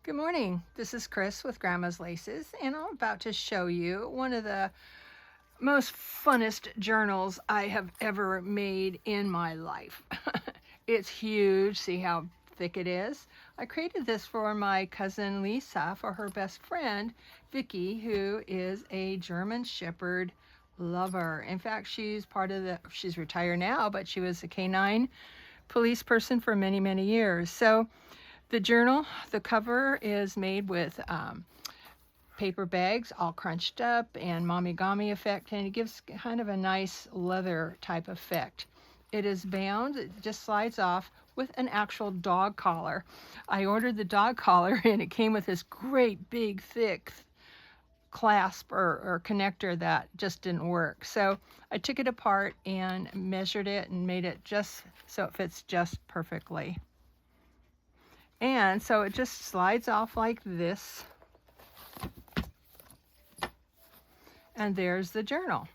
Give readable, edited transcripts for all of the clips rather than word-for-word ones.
Good morning. This is Chris with Grandma's Laces, and I'm about to show you one of the most funnest journals I have ever made in my life. It's huge. See how thick it is? I created this for my cousin Lisa for her best friend Vicky, who is a German Shepherd lover. In fact, she's retired now, but she was a canine police person for many, many years. So the journal, the cover is made with paper bags all crunched up and mommy effect, and it gives kind of a nice leather type effect. It is bound, it just slides off with an actual dog collar. I ordered the dog collar and it came with this great big thick clasp or connector that just didn't work. So I took it apart and measured it and made it just so it fits just perfectly. And so it just slides off like this. And there's the journal.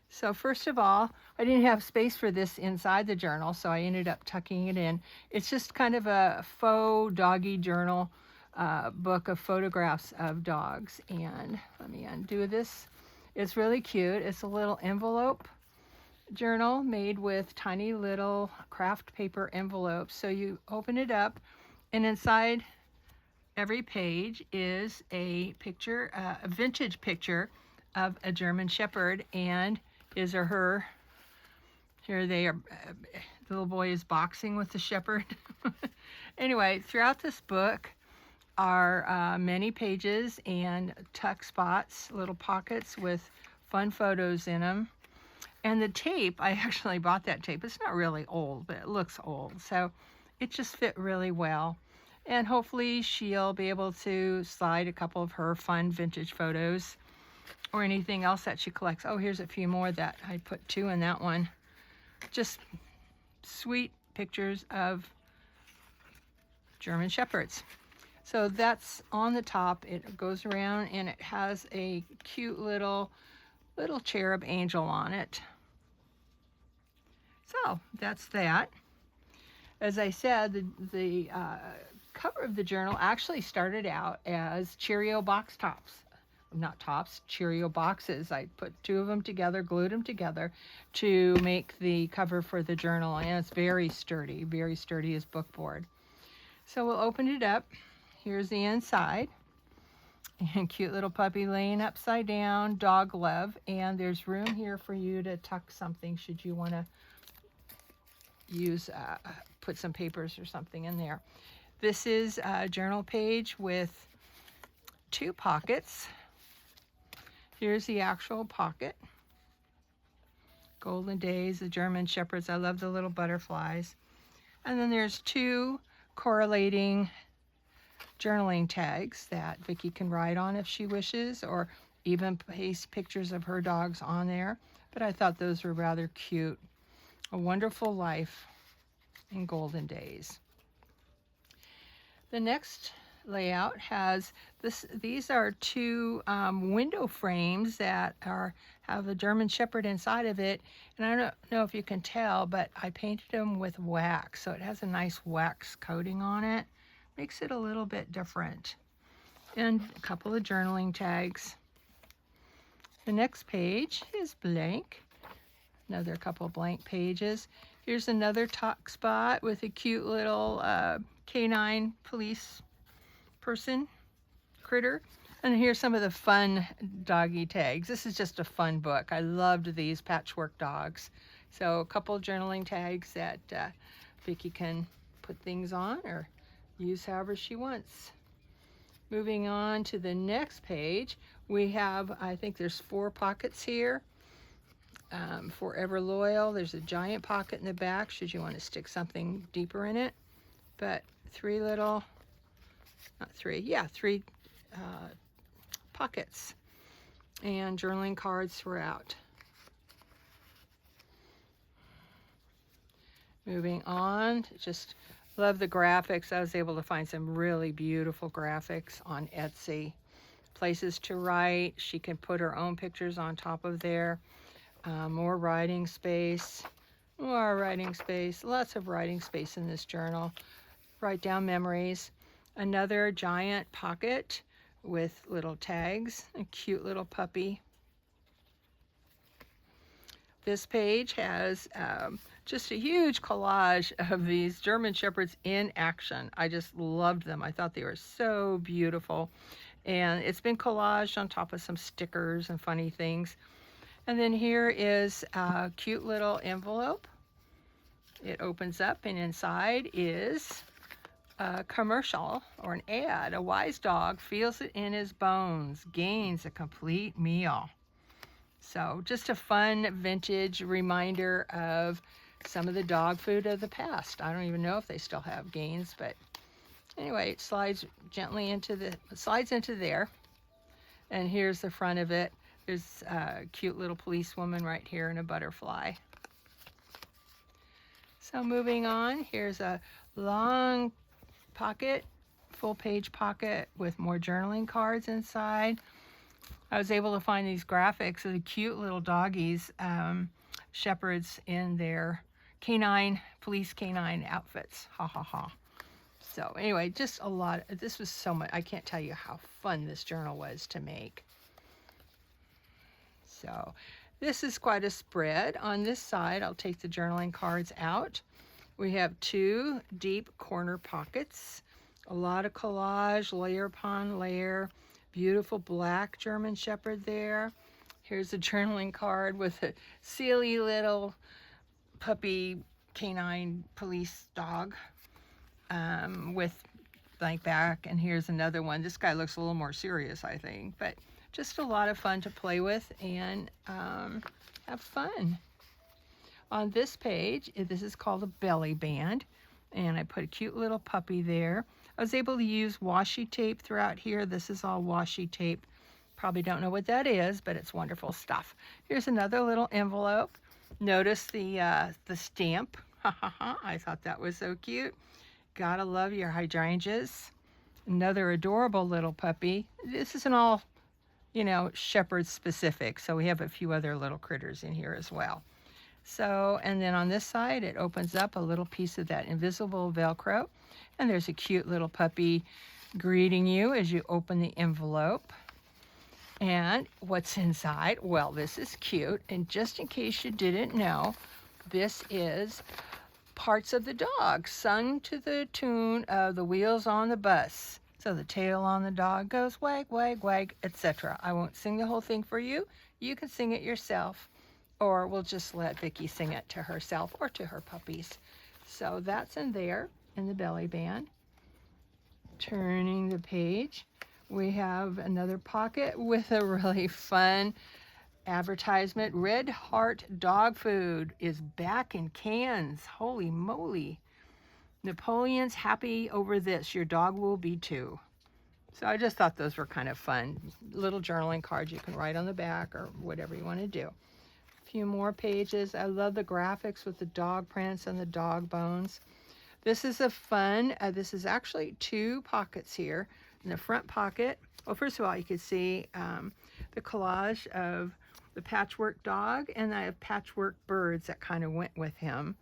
So first of all, I didn't have space for this inside the journal, so I ended up tucking it in. It's just kind of a faux doggy journal book of photographs of dogs. And let me undo this. It's really cute. It's a little envelope journal made with tiny little craft paper envelopes. So you open it up, and inside every page is a picture, a vintage picture of a German Shepherd and his or her. Here they are. The little boy is boxing with the shepherd. Anyway, throughout this book are many pages and tuck spots, little pockets with fun photos in them. And the tape, I actually bought that tape. It's not really old, but it looks old. So it just fit really well. And hopefully she'll be able to slide a couple of her fun vintage photos or anything else that she collects. Oh, here's a few more that I put 2 in that one. Just sweet pictures of German Shepherds. So that's on the top. It goes around and it has a cute little cherub angel on it. So that's that. As I said, the cover of the journal actually started out as Cheerio box tops. Not tops, Cheerio boxes. I put 2 of them together, glued them together to make the cover for the journal, and it's very sturdy as bookboard. So we'll open it up. Here's the inside. And cute little puppy laying upside down, dog love, and there's room here for you to tuck something should you want to use, put some papers or something in there. This is a journal page with 2 pockets. Here's the actual pocket. Golden Days, the German Shepherds. I love the little butterflies. And then there's 2 correlating journaling tags that Vicky can write on if she wishes, or even paste pictures of her dogs on there. But I thought those were rather cute. A Wonderful Life in Golden Days. The next layout has this. These are 2 window frames that have a German Shepherd inside of it, and I don't know if you can tell, but I painted them with wax, so it has a nice wax coating on it. Makes it a little bit different. And a couple of journaling tags. The next page is blank. Another couple of blank pages. Here's another tuck spot with a cute little canine police person critter. And here's some of the fun doggy tags. This is just a fun book. I loved these patchwork dogs. So a couple of journaling tags that Vicky can put things on or use however she wants. Moving on to the next page, we have, I think there's 4 pockets here. Forever Loyal, there's a giant pocket in the back should you want to stick something deeper in it. But 3 little, not 3, yeah, 3 pockets and journaling cards throughout. Moving on, just love the graphics. I was able to find some really beautiful graphics on Etsy. Places to write. She can put her own pictures on top of there. More writing space. Lots of writing space in this journal. Write down memories. Another giant pocket with little tags, a cute little puppy. This page has just a huge collage of these German Shepherds in action. I just loved them. I thought they were so beautiful. And it's been collaged on top of some stickers and funny things. And then here is a cute little envelope. It opens up, and inside is a commercial or an ad. A wise dog feels it in his bones, gains a complete meal. So just a fun vintage reminder of some of the dog food of the past. I don't even know if they still have Gaines, but anyway, it slides gently into there. And here's the front of it. There's a cute little policewoman right here and a butterfly. So moving on, here's a long pocket, full page pocket with more journaling cards inside. I was able to find these graphics of the cute little doggies, shepherds in their police canine outfits. Ha ha ha. So anyway, just a lot. This was so much. I can't tell you how fun this journal was to make. So this is quite a spread. On this side, I'll take the journaling cards out. We have two deep corner pockets, a lot of collage, layer upon layer. Beautiful black German Shepherd there. Here's a journaling card with a silly little puppy canine police dog with blank back. And here's another one. This guy looks a little more serious, I think, but just a lot of fun to play with and have fun. On this page, this is called a belly band, and I put a cute little puppy there. I was able to use washi tape throughout here. This is all washi tape. Probably don't know what that is, but it's wonderful stuff. Here's another little envelope. Notice the stamp. Ha ha ha. I thought that was so cute. Gotta love your hydrangeas. Another adorable little puppy. This isn't all, shepherd specific, so we have a few other little critters in here as well. So, and then on this side, it opens up a little piece of that invisible Velcro. And there's a cute little puppy greeting you as you open the envelope. And what's inside? Well, this is cute. And just in case you didn't know, this is parts of the dog sung to the tune of the wheels on the bus. So the tail on the dog goes wag, wag, wag, etc. I won't sing the whole thing for you. You can sing it yourself. Or we'll just let Vicki sing it to herself or to her puppies. So that's in there in the belly band. Turning the page, we have another pocket with a really fun advertisement. Red Heart Dog Food is back in cans. Holy moly. Napoleon's happy over this. Your dog will be too. So I just thought those were kind of fun. Little journaling cards you can write on the back or whatever you want to do. Few more pages. I love the graphics with the dog prints and the dog bones. This is a fun, this is actually two pockets here. In the front pocket, well, first of all, you can see the collage of the patchwork dog and the patchwork birds that kind of went with him.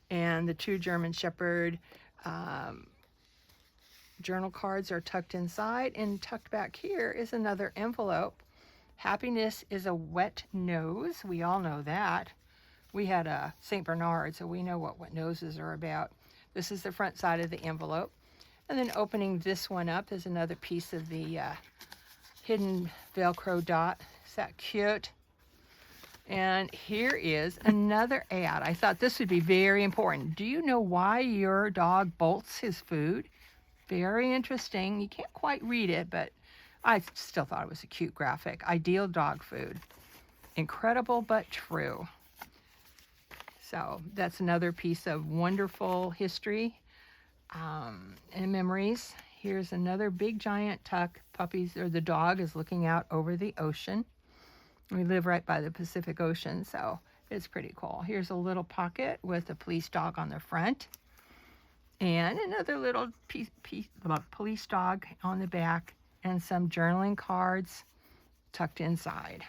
And the two German Shepherd journal cards are tucked inside, and tucked back here is another envelope. Happiness is a wet nose. We all know that. We had a St. Bernard, so we know what wet noses are about. This is the front side of the envelope. And then opening this one up is another piece of the hidden Velcro dot. Is that cute? And here is another ad. I thought this would be very important. Do you know why your dog bolts his food? Very interesting. You can't quite read it, but I still thought it was a cute graphic. Ideal dog food. Incredible but true. So that's another piece of wonderful history and memories. Here's another big giant tuck. Puppies, or the dog is looking out over the ocean. We live right by the Pacific Ocean, so it's pretty cool. Here's a little pocket with a police dog on the front. And another little police dog on the back. And some journaling cards tucked inside.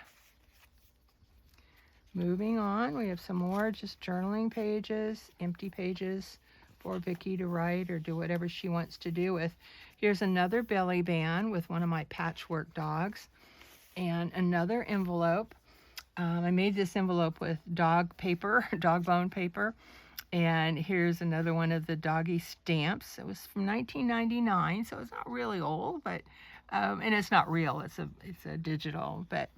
Moving on, we have some more just journaling pages, empty pages, for Vicky to write or do whatever she wants to do with. Here's another belly band with one of my patchwork dogs, and another envelope. I made this envelope with dog paper, dog bone paper. And here's another one of the doggy stamps. It was from 1999, so it's not really old, but and it's not real. It's a digital, but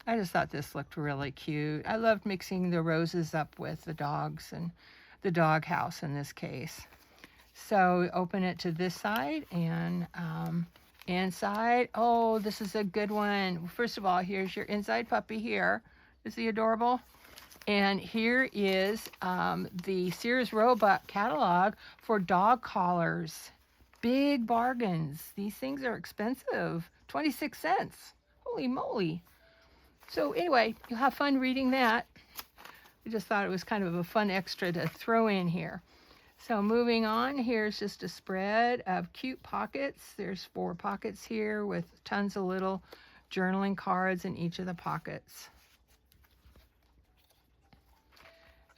I just thought this looked really cute. I loved mixing the roses up with the dogs and the dog house in this case. So open it to this side, and inside, oh, this is a good one. First of all, here's your inside puppy here. Is he adorable? And here is the Sears Roebuck catalog for dog collars. Big bargains. These things are expensive. 26 cents. Holy moly. So anyway, you'll have fun reading that. I just thought it was kind of a fun extra to throw in here. So moving on, here's just a spread of cute pockets. There's 4 pockets here with tons of little journaling cards in each of the pockets.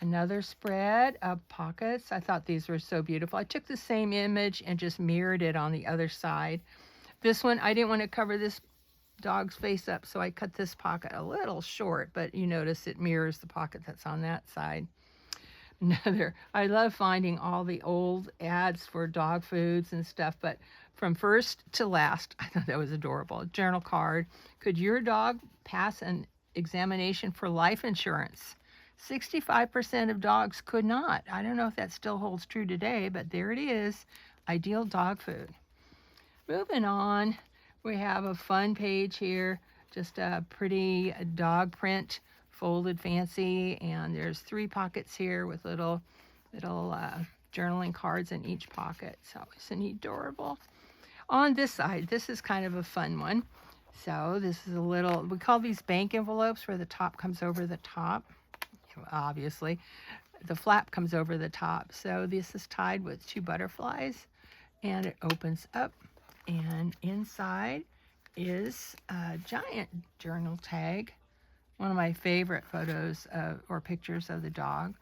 Another spread of pockets. I thought these were so beautiful. I took the same image and just mirrored it on the other side. This one, I didn't want to cover this dog's face up, so I cut this pocket a little short, but you notice it mirrors the pocket that's on that side. Another, I love finding all the old ads for dog foods and stuff, but from first to last, I thought that was adorable. Journal card. Could your dog pass an examination for life insurance? 65% of dogs could not. I don't know if that still holds true today, but there it is. Ideal dog food. Moving on, we have a fun page here. Just a pretty dog print, folded fancy, and there's 3 pockets here with little journaling cards in each pocket. So isn't he adorable? On this side, this is kind of a fun one. So this is a little, we call these bank envelopes where the top comes over the top. Obviously, the flap comes over the top. So this is tied with 2 butterflies, and it opens up, and inside is a giant journal tag, one of my favorite photos or pictures of the dog,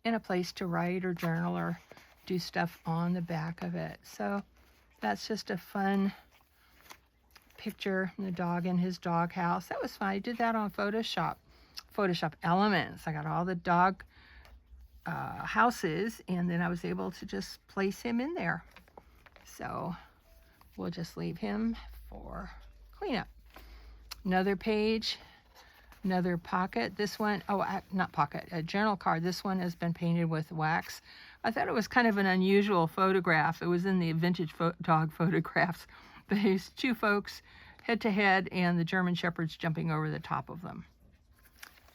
and a place to write or journal or do stuff on the back of it. So that's just a fun picture of the dog in his dog house. That was fun. I did that on Photoshop Elements. I got all the dog houses, and then I was able to just place him in there. So we'll just leave him for cleanup. Another page, another pocket. This one, not pocket, a journal card. This one has been painted with wax. I thought it was kind of an unusual photograph. It was in the vintage dog photographs. There's 2 folks head to head, and the German Shepherd's jumping over the top of them.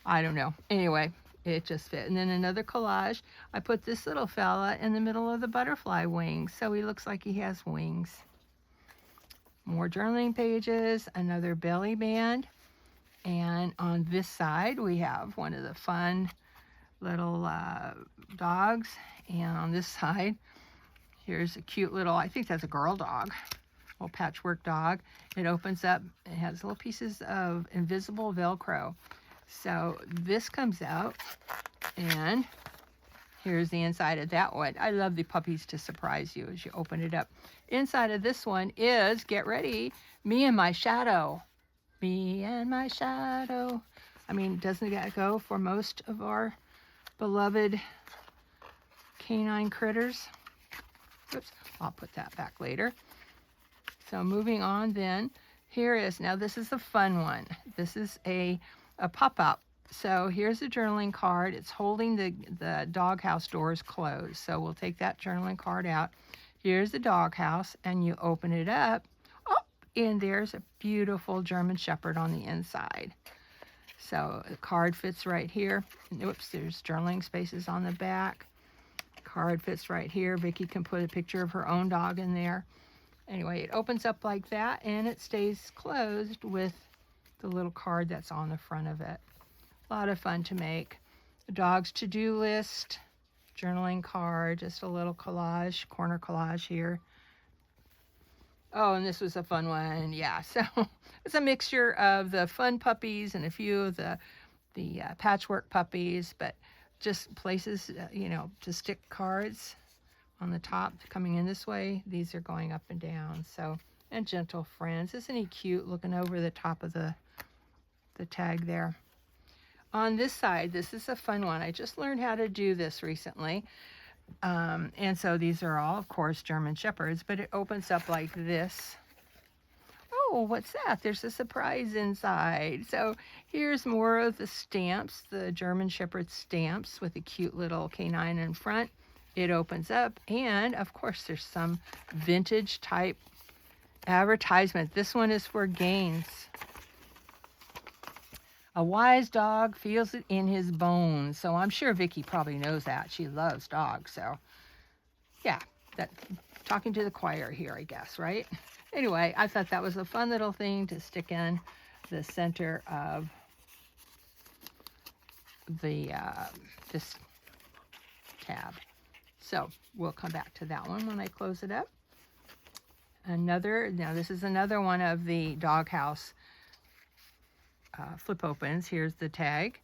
I don't know. Anyway, it just fit. And then another collage. I put this little fella in the middle of the butterfly wings, so he looks like he has wings. More journaling pages, another belly band. And on this side, we have one of the fun little dogs. And on this side, here's a cute little, I think that's a girl dog, little patchwork dog. It opens up. It has little pieces of invisible Velcro. So this comes out, and here's the inside of that one. I love the puppies to surprise you as you open it up. Inside of this one is, get ready, Me and My Shadow. Me and My Shadow. I mean, doesn't that go for most of our beloved canine critters? Oops, I'll put that back later. So moving on then, here is, now this is a fun one. This is a pop-up. So here's a journaling card. It's holding the doghouse doors closed. So we'll take that journaling card out. Here's the doghouse, and you open it up. Oh, and there's a beautiful German Shepherd on the inside. So the card fits right here. Oops, there's journaling spaces on the back. Card fits right here. Vicky can put a picture of her own dog in there. Anyway, it opens up like that, and it stays closed with the little card that's on the front of it. A lot of fun to make. The dog's to-do list, journaling card, just a little collage, corner collage here. Oh, and this was a fun one. Yeah, so it's a mixture of the fun puppies and a few of the patchwork puppies, but just places, to stick cards on the top coming in this way. These are going up and down. So, and Gentle Friends. Isn't he cute looking over the top of the tag there? On this side, this is a fun one. I just learned how to do this recently. And so these are all, of course, German Shepherds, but it opens up like this. Oh, what's that? There's a surprise inside. So here's more of the stamps, the German Shepherd stamps with a cute little canine in front. It opens up, and of course there's some vintage type advertisement. This one is for Gaines. A wise dog feels it in his bones. So I'm sure Vicki probably knows that. She loves dogs. So yeah, that talking to the choir here, I guess, right? Anyway, I thought that was a fun little thing to stick in the center of the this tab. So we'll come back to that one when I close it up. Now this is another one of the Doghouse flip opens. Here's the tag,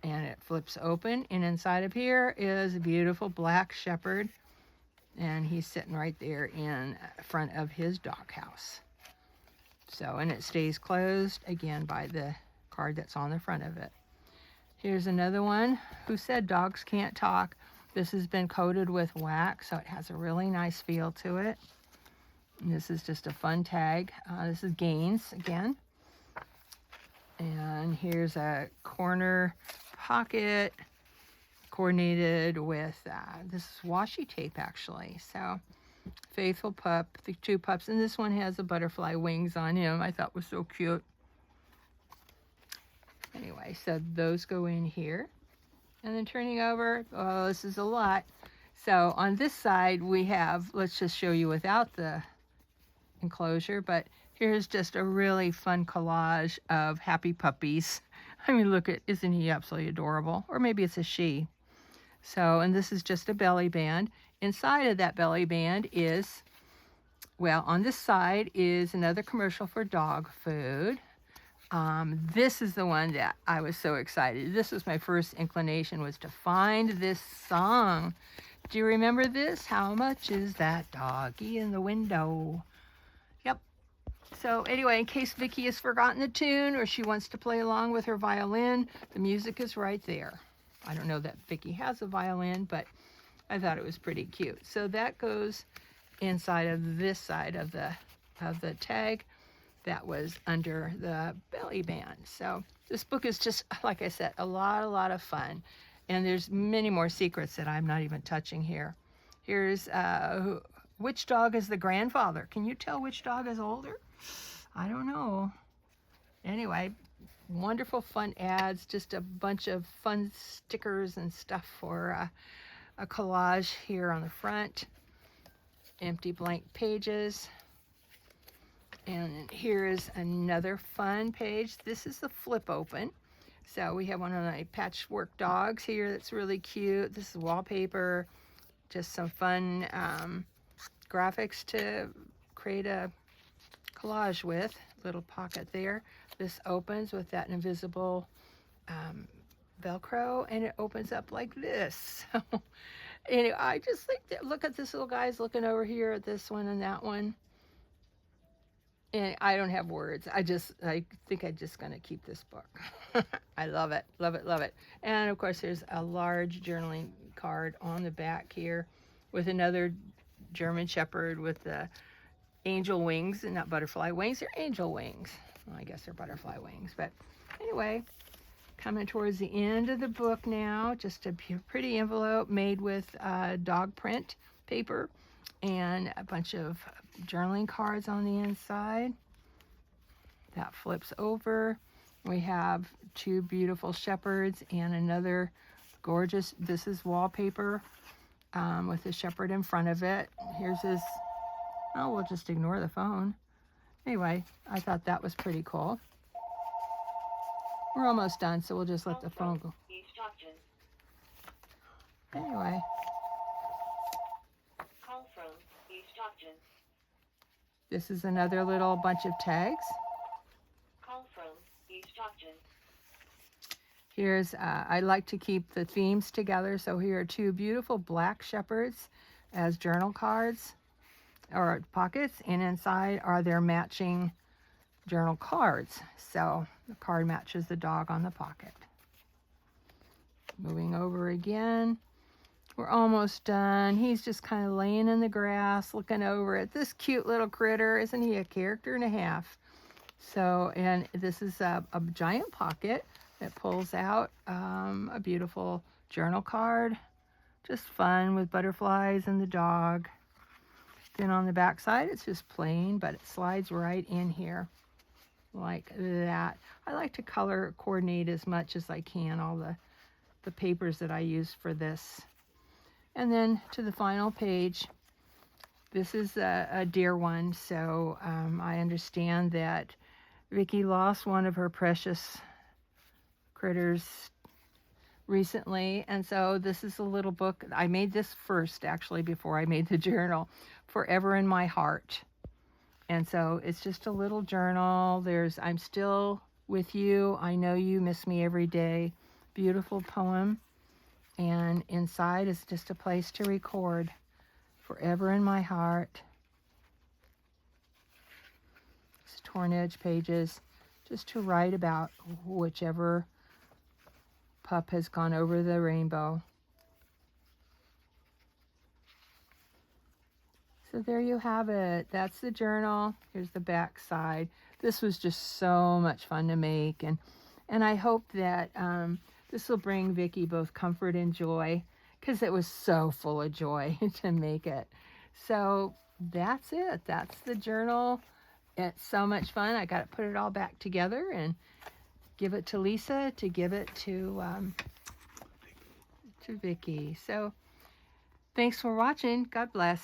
and it flips open, and inside of here is a beautiful black shepherd, and he's sitting right there in front of his doghouse. So, and it stays closed again by the card that's on the front of it. Here's another one. Who said dogs can't talk? This has been coated with wax, so it has a really nice feel to it. And this is just a fun tag. This is Gaines again. And here's a corner pocket coordinated with, this is washi tape actually. So faithful pup, the two pups, and this one has the butterfly wings on him. I thought was so cute. Anyway, so those go in here. And then turning over, oh, this is a lot. So on this side we have, let's just show you without the enclosure, but here's just a really fun collage of happy puppies. I mean, look at, isn't he absolutely adorable? Or maybe it's a she. So, and this is just a belly band. Inside of that belly band is, well, on this side is another commercial for dog food. This is the one that I was so excited. This was my first inclination, was to find this song. Do you remember this? How much is that doggy in the window? Yep. So anyway, in case Vicki has forgotten the tune or she wants to play along with her violin, the music is right there. I don't know that Vicki has a violin, but I thought it was pretty cute. So that goes inside of this side of the tag that was under the belly band. So this book is just, like I said, a lot of fun. And there's many more secrets that I'm not even touching here. Here's which dog is the grandfather? Can you tell which dog is older? I don't know. Anyway, wonderful fun ads, just a bunch of fun stickers and stuff for a collage here on the front. Empty blank pages. And here is another fun page. This is the flip open. So we have one of my patchwork dogs here that's really cute. This is wallpaper, just some fun graphics to create a collage with. Little pocket there. This opens with that invisible Velcro, and it opens up like this. So anyway, I just think that, look at this little guy's looking over here at this one and that one. And I don't have words. I think I'm just going to keep this book. I love it, love it, love it. And of course, there's a large journaling card on the back here with another German Shepherd with the angel wings, and not butterfly wings, they're angel wings. Well, I guess they're butterfly wings. But anyway, coming towards the end of the book now, just a pretty envelope made with dog print paper and a bunch of journaling cards on the inside. That flips over. We have two beautiful shepherds and another gorgeous, this is wallpaper with the shepherd in front of it. Here's his, oh, we'll just ignore the phone. Anyway, I thought that was pretty cool. We're almost done, so we'll just let the phone go. Anyway. Call from East Stockton. This is another little bunch of tags. Call from East Stockton. Here's, I like to keep the themes together, so here are two beautiful black shepherds as journal cards or pockets, and inside are their matching journal cards. So the card matches the dog on the pocket. Moving over again. We're almost done. He's just kind of laying in the grass looking over at this cute little critter. Isn't he a character and a half? So, and this is a giant pocket that pulls out a beautiful journal card. Just fun with butterflies and the dog. Then on the back side, it's just plain, but it slides right in here like that. I like to color coordinate as much as I can all the papers that I use for this. And then to the final page. This is a dear one, so I understand that Vicki lost one of her precious critters recently, and so this is a little book. I made this first, actually, before I made the journal, Forever in My Heart. And so it's just a little journal. I'm still with you. I know you miss me every day. Beautiful poem. And inside is just a place to record. Forever in my heart. It's torn edge pages, just to write about whichever pup has gone over the rainbow. So there you have it. That's the journal. Here's the back side. This was just so much fun to make, and I hope that this will bring Vicki both comfort and joy, because it was so full of joy to make it. So that's it. That's the journal. It's so much fun. I got to put it all back together and give it to Lisa to give it to Vicki. So thanks for watching. God bless.